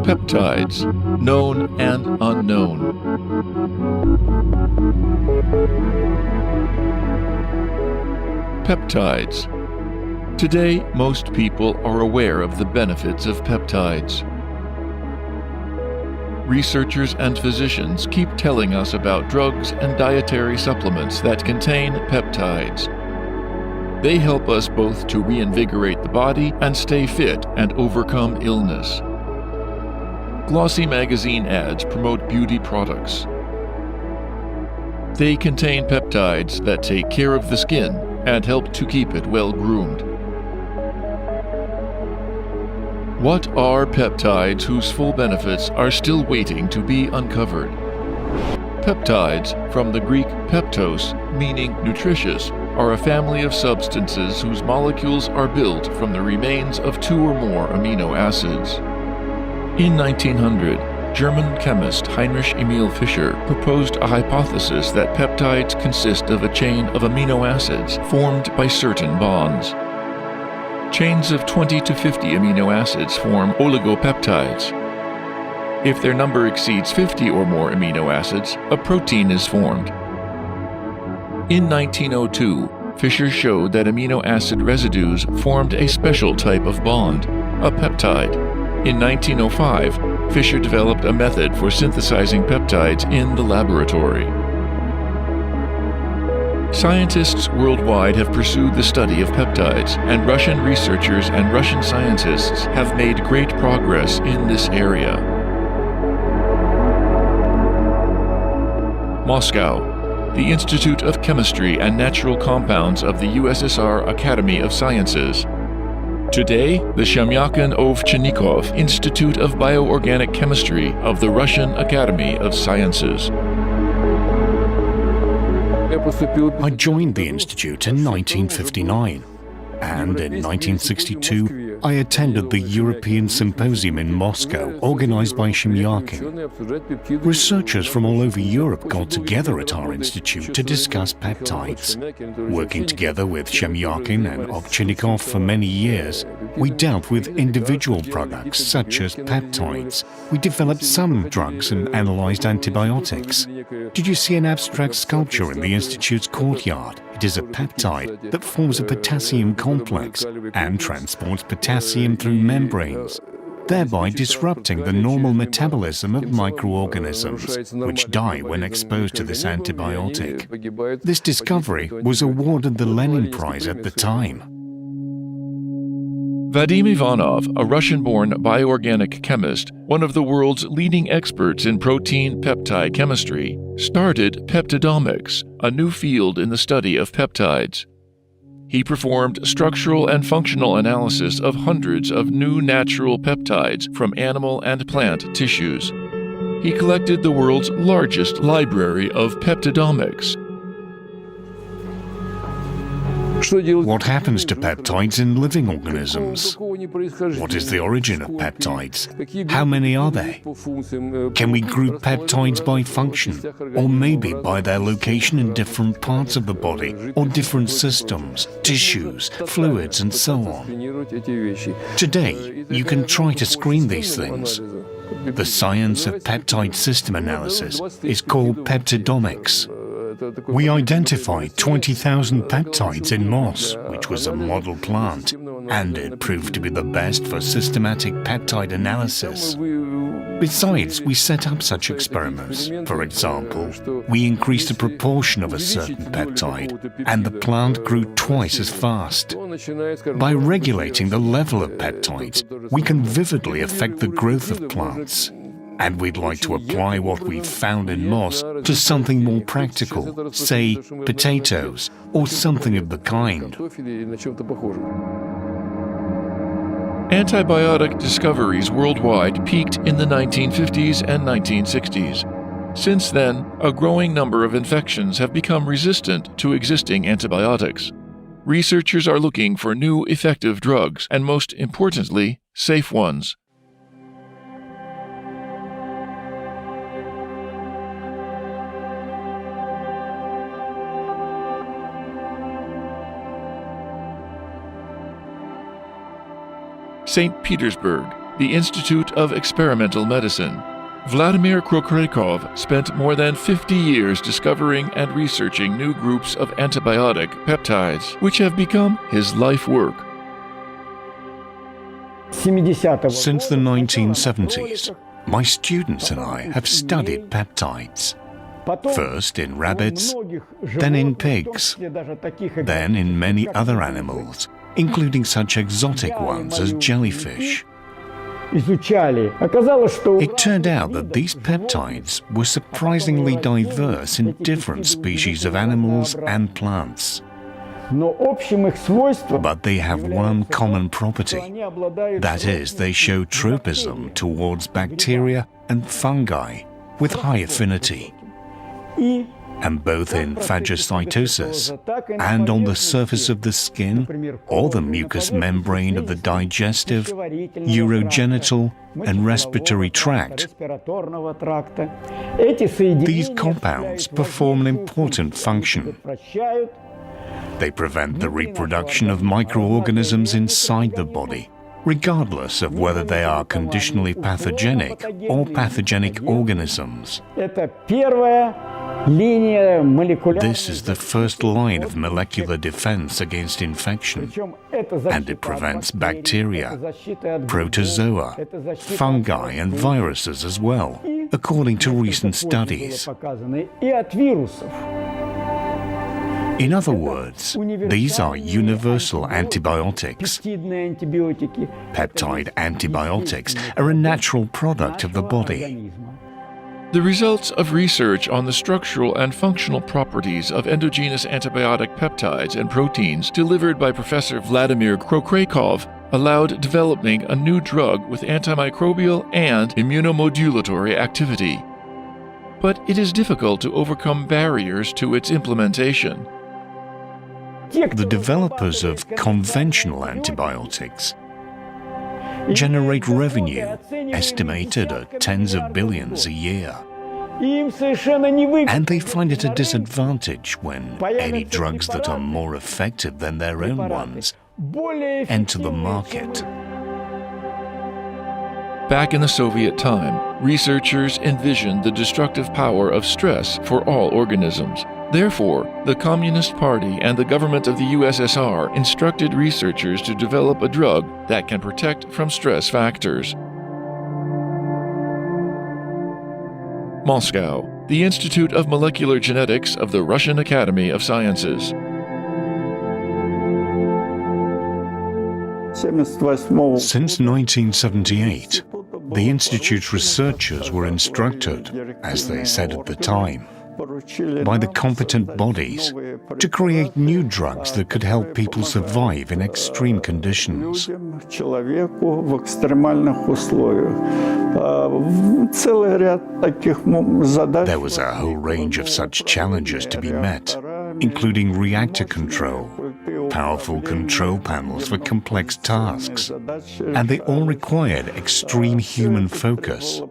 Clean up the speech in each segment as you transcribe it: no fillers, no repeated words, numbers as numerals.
Peptides, known and unknown. Peptides. Today, most people are aware of the benefits of peptides. Researchers and physicians keep telling us about drugs and dietary supplements that contain peptides. They help us both to reinvigorate the body and stay fit and overcome illness. Glossy magazine ads promote beauty products. They contain peptides that take care of the skin and help to keep it well groomed. What are peptides whose full benefits are still waiting to be uncovered? Peptides, from the Greek peptos, meaning nutritious, are a family of substances whose molecules are built from the remains of 2 or more amino acids. In 1900, German chemist Heinrich Emil Fischer proposed a hypothesis that peptides consist of a chain of amino acids formed by certain bonds. Chains of 20 to 50 amino acids form oligopeptides. If their number exceeds 50 or more amino acids, a protein is formed. In 1902, Fischer showed that amino acid residues formed a special type of bond, a peptide. In 1905, Fischer developed a method for synthesizing peptides in the laboratory. Scientists worldwide have pursued the study of peptides, and Russian researchers and Russian scientists have made great progress in this area. Moscow, the Institute of Chemistry and Natural Compounds of the USSR Academy of Sciences. Today, the Shamyakin-Ovchinnikov Institute of Bioorganic Chemistry of the Russian Academy of Sciences. I joined the institute in 1959, and in 1962 I attended the European Symposium in Moscow, organized by Shamyakin. Researchers from all over Europe got together at our institute to discuss peptides. Working together with Shamyakin and Ovchinnikov for many years, we dealt with individual products such as peptides. We developed some drugs and analyzed antibiotics. Did you see an abstract sculpture in the institute's courtyard? It is a peptide that forms a potassium complex and transports potassium through membranes, thereby disrupting the normal metabolism of microorganisms, which die when exposed to this antibiotic. This discovery was awarded the Lenin Prize at the time. Vadim Ivanov, a Russian-born bioorganic chemist, one of the world's leading experts in protein-peptide chemistry, started peptidomics, a new field in the study of peptides. He performed structural and functional analysis of hundreds of new natural peptides from animal and plant tissues. He collected the world's largest library of peptidomics. What happens to peptides in living organisms? What is the origin of peptides? How many are they? Can we group peptides by function, or maybe by their location in different parts of the body, or different systems, tissues, fluids, and so on? Today, you can try to screen these things. The science of peptide system analysis is called peptidomics. We identified 20,000 peptides in moss, which was a model plant, and it proved to be the best for systematic peptide analysis. Besides, we set up such experiments. For example, we increased the proportion of a certain peptide, and the plant grew twice as fast. By regulating the level of peptides, we can vividly affect the growth of plants. And we'd like to apply what we've found in moss to something more practical, say potatoes, or something of the kind. Antibiotic discoveries worldwide peaked in the 1950s and 1960s. Since then, a growing number of infections have become resistant to existing antibiotics. Researchers are looking for new effective drugs, and most importantly, safe ones. St. Petersburg, the Institute of Experimental Medicine. Vladimir Krokrekov spent more than 50 years discovering and researching new groups of antibiotic peptides, which have become his life work. Since the 1970s, my students and I have studied peptides. First in rabbits, then in pigs, then in many other animals, including such exotic ones as jellyfish. It turned out that these peptides were surprisingly diverse in different species of animals and plants. But they have one common property. That is, they show tropism towards bacteria and fungi with high affinity. And both in phagocytosis and on the surface of the skin or the mucous membrane of the digestive, urogenital and respiratory tract, these compounds perform an important function. They prevent the reproduction of microorganisms inside the body, regardless of whether they are conditionally pathogenic or pathogenic organisms. This is the first line of molecular defense against infection, and it prevents bacteria, protozoa, fungi and viruses as well, according to recent studies. In other words, these are universal antibiotics. Peptide antibiotics are a natural product of the body. The results of research on the structural and functional properties of endogenous antibiotic peptides and proteins delivered by Professor Vladimir Krokrekov allowed developing a new drug with antimicrobial and immunomodulatory activity. But it is difficult to overcome barriers to its implementation. The developers of conventional antibiotics generate revenue estimated at tens of billions a year. And they find it a disadvantage when any drugs that are more effective than their own ones enter the market. Back in the Soviet time, researchers envisioned the destructive power of stress for all organisms. Therefore, the Communist Party and the government of the USSR instructed researchers to develop a drug that can protect from stress factors. Moscow, the Institute of Molecular Genetics of the Russian Academy of Sciences. Since 1978, the Institute's researchers were instructed, as they said at the time, by the competent bodies to create new drugs that could help people survive in extreme conditions. There was a whole range of such challenges to be met, including reactor control, powerful control panels for complex tasks, and they all required extreme human focus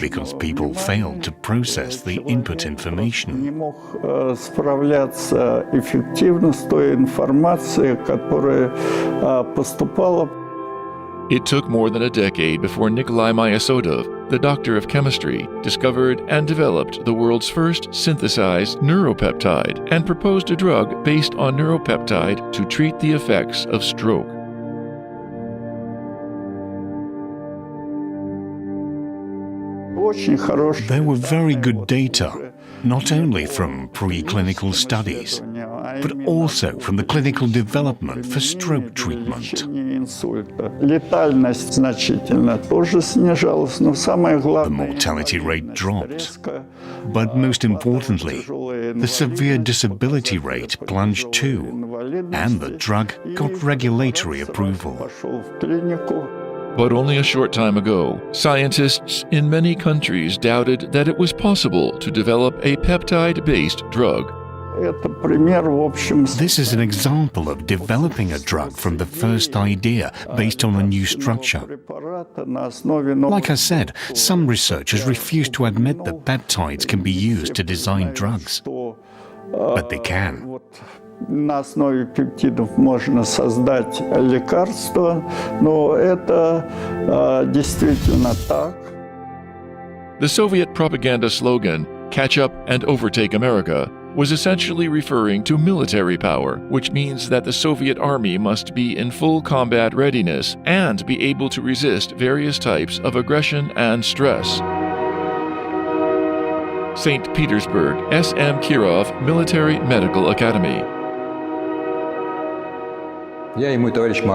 because people failed to process the input information. It took more than a decade before Nikolai Myasodov, the doctor of chemistry, discovered and developed the world's first synthesized neuropeptide and proposed a drug based on neuropeptide to treat the effects of stroke. There were very good data, not only from preclinical studies, but also from the clinical development for stroke treatment. The mortality rate dropped, but most importantly, the severe disability rate plunged too, and the drug got regulatory approval. But only a short time ago, scientists in many countries doubted that it was possible to develop a peptide-based drug. This is an example of developing a drug from the first idea based on a new structure. Like I said, some researchers refuse to admit that peptides can be used to design drugs. but they can. На основе пептидов можно создать лекарство, но это действительно так. The Soviet propaganda slogan, "Catch up and overtake America," was essentially referring to military power, which means that the Soviet army must be in full combat readiness and be able to resist various types of aggression and stress. St. Petersburg, S.M. Kirov Military Medical Academy.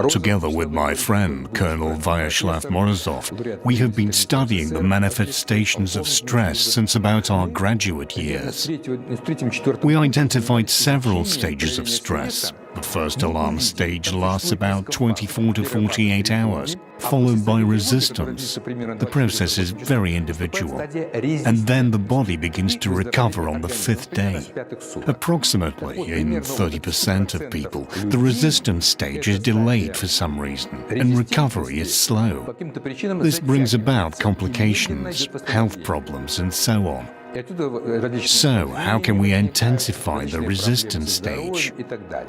Together with my friend, Colonel Vyacheslav Morozov, we have been studying the manifestations of stress since about our graduate years. We identified several stages of stress. The first alarm stage lasts about 24 to 48 hours, followed by resistance. The process is very individual, and then the body begins to recover on the fifth day. Approximately in 30% of people, the resistance stage is delayed for some reason, and recovery is slow. This brings about complications, health problems, and so on. So, how can we intensify the resistance stage?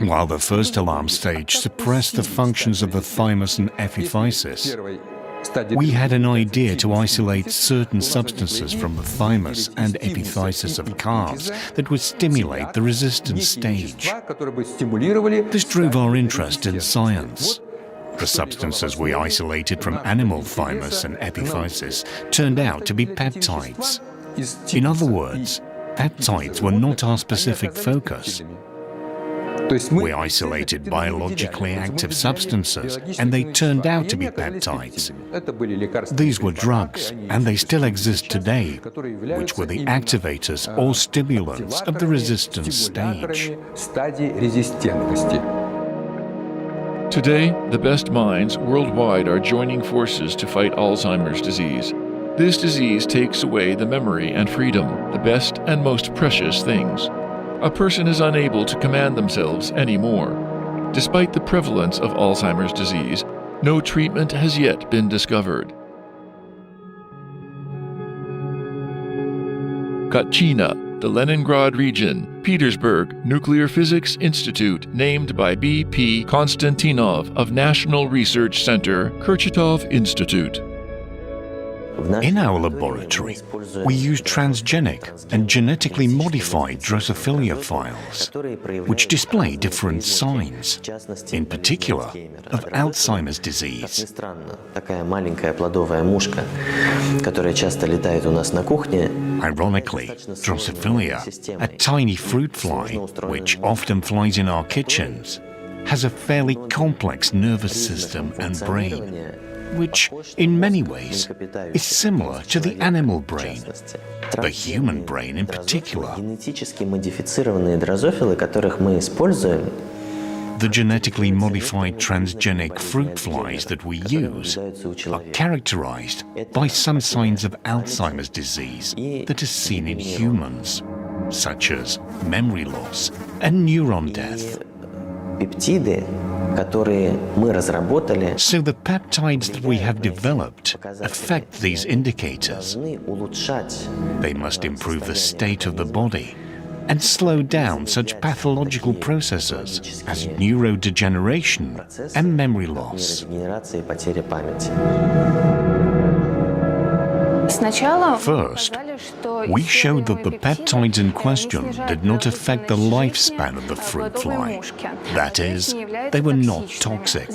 While the first alarm stage suppressed the functions of the thymus and epiphysis, we had an idea to isolate certain substances from the thymus and epiphysis of calves that would stimulate the resistance stage. This drove our interest in science. The substances we isolated from animal thymus and epiphysis turned out to be peptides. In other words, peptides were not our specific focus. We isolated biologically active substances, and they turned out to be peptides. These were drugs, and they still exist today, which were the activators or stimulants of the resistance stage. Today, the best minds worldwide are joining forces to fight Alzheimer's disease. This disease takes away the memory and freedom, the best and most precious things. A person is unable to command themselves anymore. Despite the prevalence of Alzheimer's disease, no treatment has yet been discovered. Kachina, the Leningrad region, Petersburg Nuclear Physics Institute, named by B.P. Konstantinov of National Research Center, Kurchatov Institute. In our laboratory, we use transgenic and genetically modified Drosophila files, which display different signs, in particular of Alzheimer's disease. Ironically, Drosophila, a tiny fruit fly, which often flies in our kitchens, has a fairly complex nervous system and brain, which, in many ways, is similar to the animal brain, the human brain in particular. The genetically modified transgenic fruit flies that we use are characterized by some signs of Alzheimer's disease that are seen in humans, such as memory loss and neuron death. So the peptides that we have developed affect these indicators. They must improve the state of the body and slow down such pathological processes as neurodegeneration and memory loss. First, we showed that the peptides in question did not affect the lifespan of the fruit fly. That is, they were not toxic.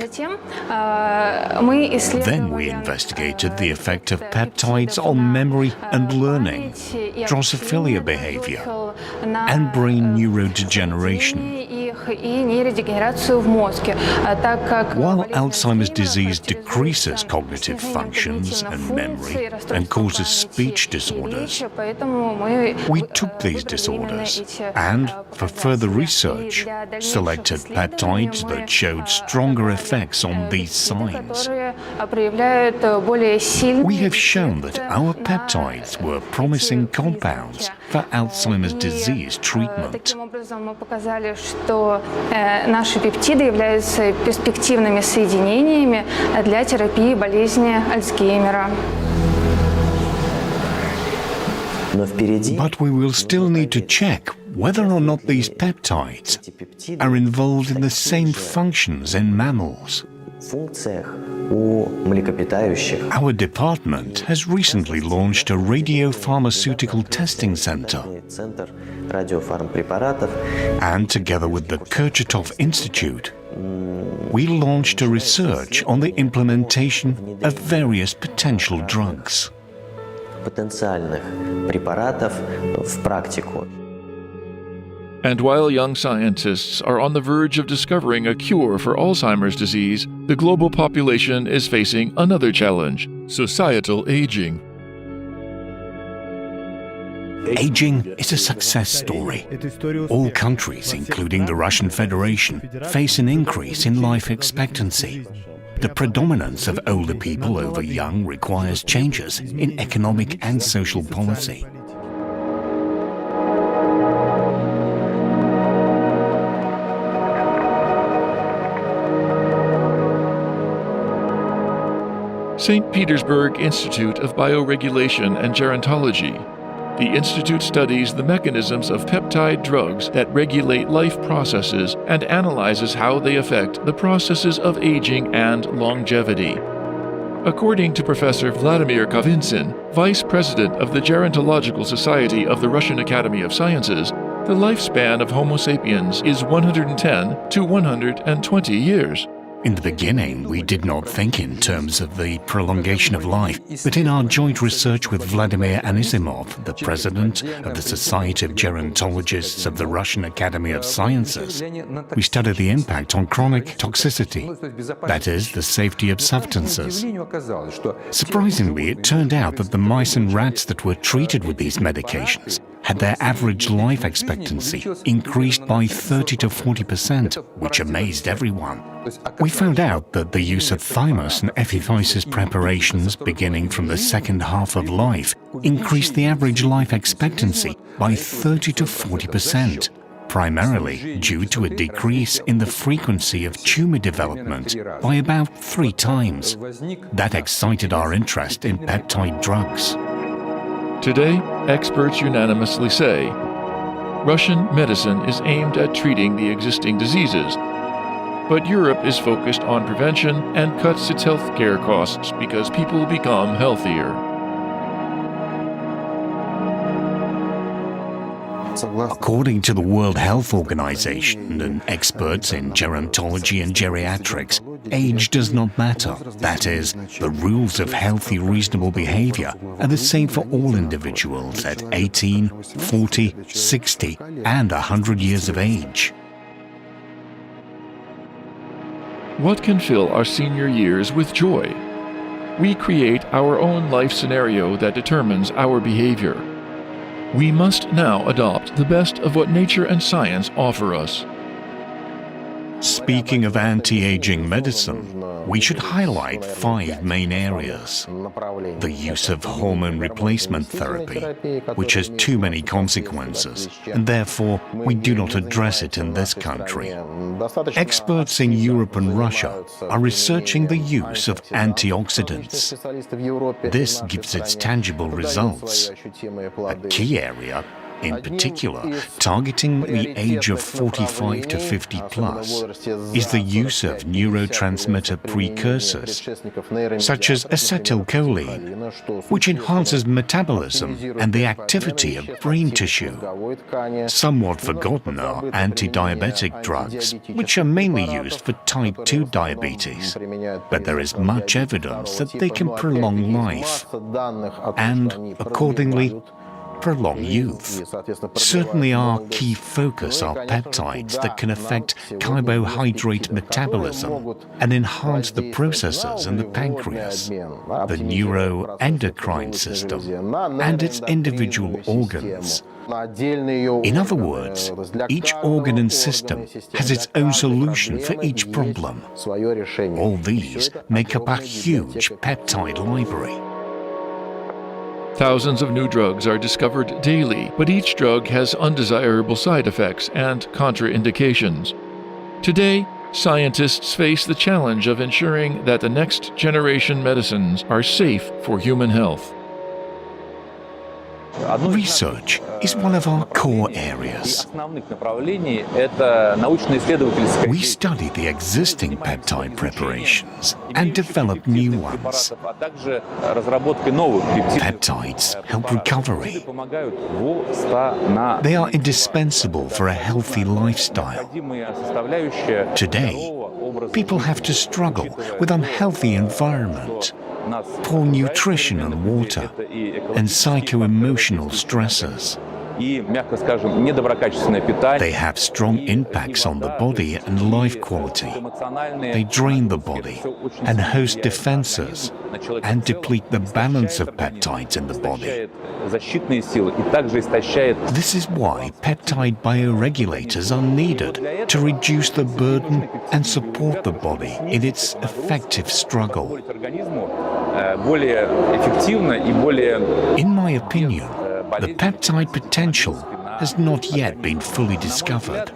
Then we investigated the effect of peptides on memory and learning, Drosophila behavior, and brain neurodegeneration. While Alzheimer's disease decreases cognitive functions and memory and causes speech disorders, we took these disorders and, for further research, selected peptides that showed stronger effects on these signs. We have shown that our peptides were promising compounds for Alzheimer's disease treatment. Наши пептиды являются перспективными соединениями для терапии болезни Альцгеймера. But we will still need to check whether or not these peptides are involved in the same functions in mammals. Our department has recently launched a radiopharmaceutical testing center. And together with the Kurchatov Institute, we launched a research on the implementation of various potential drugs. And while young scientists are on the verge of discovering a cure for Alzheimer's disease, the global population is facing another challenge: societal aging. Aging is a success story. All countries, including the Russian Federation, face an increase in life expectancy. The predominance of older people over young requires changes in economic and social policy. St. Petersburg Institute of Bioregulation and Gerontology. The institute studies the mechanisms of peptide drugs that regulate life processes and analyzes how they affect the processes of aging and longevity. According to Professor Vladimir Kavinsin, Vice President of the Gerontological Society of the Russian Academy of Sciences, the lifespan of Homo sapiens is 110 to 120 years. In the beginning, we did not think in terms of the prolongation of life, but in our joint research with Vladimir Anisimov, the president of the Society of Gerontologists of the Russian Academy of Sciences, we studied the impact on chronic toxicity, that is, the safety of substances. Surprisingly, it turned out that the mice and rats that were treated with these medications had their average life expectancy increased by 30 to 40%, which amazed everyone. We found out that the use of thymus and epiphysis preparations beginning from the second half of life increased the average life expectancy by 30 to 40%, primarily due to a decrease in the frequency of tumor development by about 3 times. That excited our interest in peptide drugs. Today, experts unanimously say Russian medicine is aimed at treating the existing diseases, but Europe is focused on prevention and cuts its healthcare costs because people become healthier. According to the World Health Organization and experts in gerontology and geriatrics, age does not matter. That is, the rules of healthy, reasonable behavior are the same for all individuals at 18, 40, 60, and 100 years of age. What can fill our senior years with joy? We create our own life scenario that determines our behavior. We must now adopt the best of what nature and science offer us. Speaking of anti-aging medicine, we should highlight 5 main areas. The use of hormone replacement therapy, which has too many consequences, and therefore we do not address it in this country. Experts in Europe and Russia are researching the use of antioxidants. This gives its tangible results. A key area, in particular, targeting the age of 45 to 50 plus, is the use of neurotransmitter precursors, such as acetylcholine, which enhances metabolism and the activity of brain tissue. Somewhat forgotten are anti-diabetic drugs, which are mainly used for type 2 diabetes, but there is much evidence that they can prolong life and, accordingly, prolong youth. Certainly our key focus are peptides that can affect carbohydrate metabolism and enhance the processes in the pancreas, the neuroendocrine system, and its individual organs. In other words, each organ and system has its own solution for each problem. All these make up a huge peptide library. Thousands of new drugs are discovered daily, but each drug has undesirable side effects and contraindications. Today, scientists face the challenge of ensuring that the next generation medicines are safe for human health. Research is one of our core areas. We study the existing peptide preparations and develop new ones. Peptides help recovery. They are indispensable for a healthy lifestyle. Today, people have to struggle with unhealthy environment, poor nutrition and water, and psycho-emotional stressors. They have strong impacts on the body and life quality. They drain the body and host defenses and deplete the balance of peptides in the body. This is why peptide bioregulators are needed to reduce the burden and support the body in its effective struggle. In my opinion, the peptide potential has not yet been fully discovered.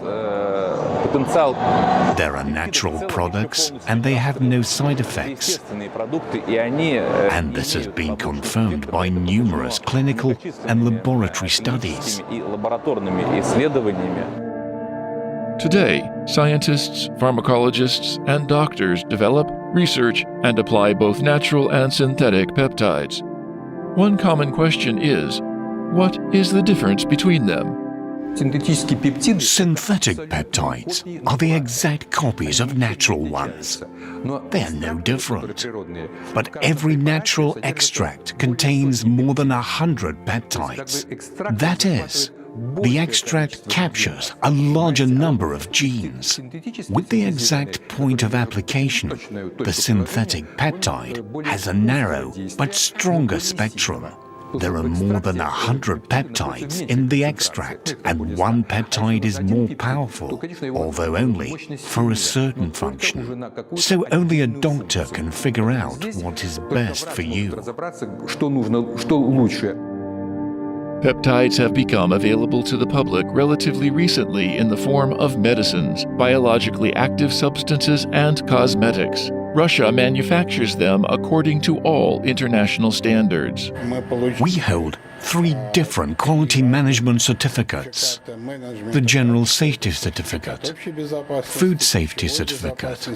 There are natural products and they have no side effects. And this has been confirmed by numerous clinical and laboratory studies. Today, scientists, pharmacologists, and doctors develop, research, and apply both natural and synthetic peptides. One common question is, what is the difference between them? Synthetic peptides are the exact copies of natural ones. They are no different. But every natural extract contains more than 100 peptides. That is, the extract captures a larger number of genes. With the exact point of application, the synthetic peptide has a narrow but stronger spectrum. There are more than 100 peptides in the extract, and one peptide is more powerful, although only for a certain function. So only a doctor can figure out what is best for you. Peptides have become available to the public relatively recently in the form of medicines, biologically active substances, and cosmetics. Russia manufactures them according to all international standards. We hold 3 different quality management certificates: the General Safety Certificate, Food Safety Certificate,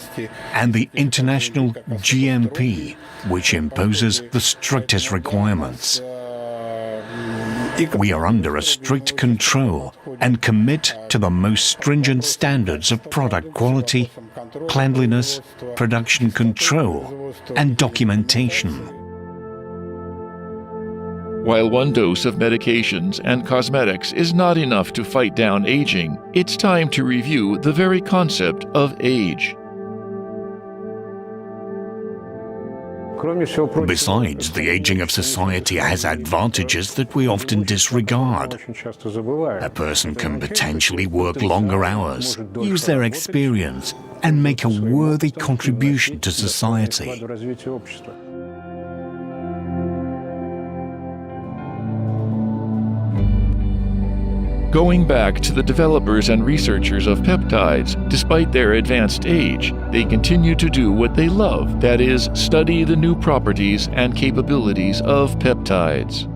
and the International GMP, which imposes the strictest requirements. We are under a strict control and commit to the most stringent standards of product quality, cleanliness, production control, and documentation. While one dose of medications and cosmetics is not enough to fight down aging, it's time to review the very concept of age. Besides, the aging of society has advantages that we often disregard. A person can potentially work longer hours, use their experience, and make a worthy contribution to society. Going back to the developers and researchers of peptides, despite their advanced age, they continue to do what they love, that is, study the new properties and capabilities of peptides.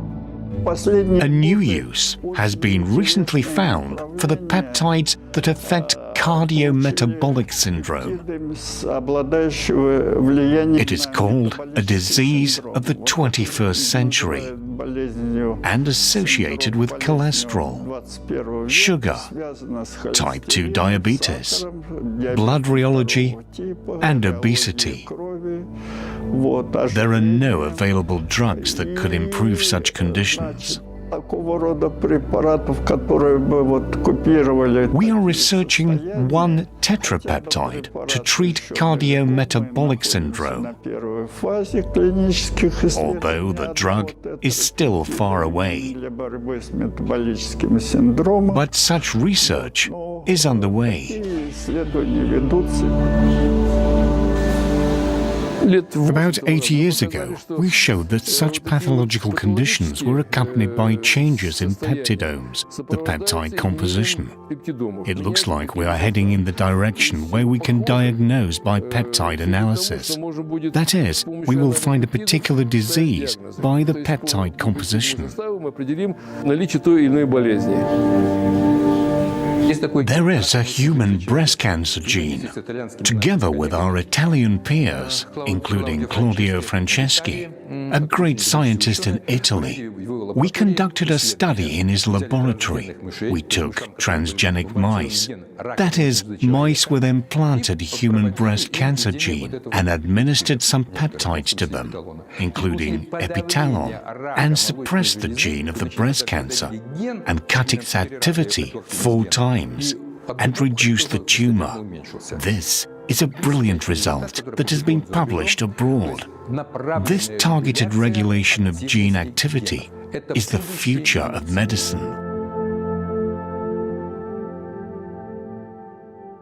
A new use has been recently found for the peptides that affect cardiometabolic syndrome. It is called a disease of the 21st century and associated with cholesterol, sugar, type 2 diabetes, blood rheology, and obesity. There are no available drugs that could improve such conditions. We are researching one tetrapeptide to treat cardiometabolic syndrome, although the drug is still far away. But such research is underway. About 80 years ago, we showed that such pathological conditions were accompanied by changes in peptidomes, the peptide composition. It looks like we are heading in the direction where we can diagnose by peptide analysis. That is, we will find a particular disease by the peptide composition. There is a human breast cancer gene. Together with our Italian peers, including Claudio Franceschi, a great scientist in Italy, we conducted a study in his laboratory. We took transgenic mice, that is, mice with implanted human breast cancer gene, and administered some peptides to them, including epitalon, and suppressed the gene of the breast cancer and cut its activity 4 times and reduced the tumor. This is a brilliant result that has been published abroad. This targeted regulation of gene activity is the future of medicine.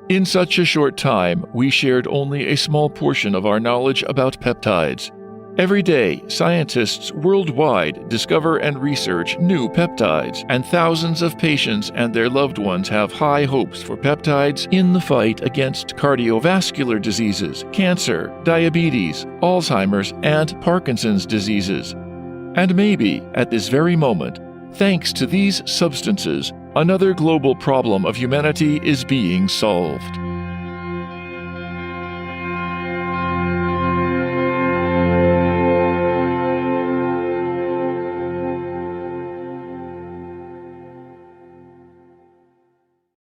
In such a short time, we shared only a small portion of our knowledge about peptides. Every day, scientists worldwide discover and research new peptides, and thousands of patients and their loved ones have high hopes for peptides in the fight against cardiovascular diseases, cancer, diabetes, Alzheimer's, and Parkinson's diseases. And maybe, at this very moment, thanks to these substances, another global problem of humanity is being solved.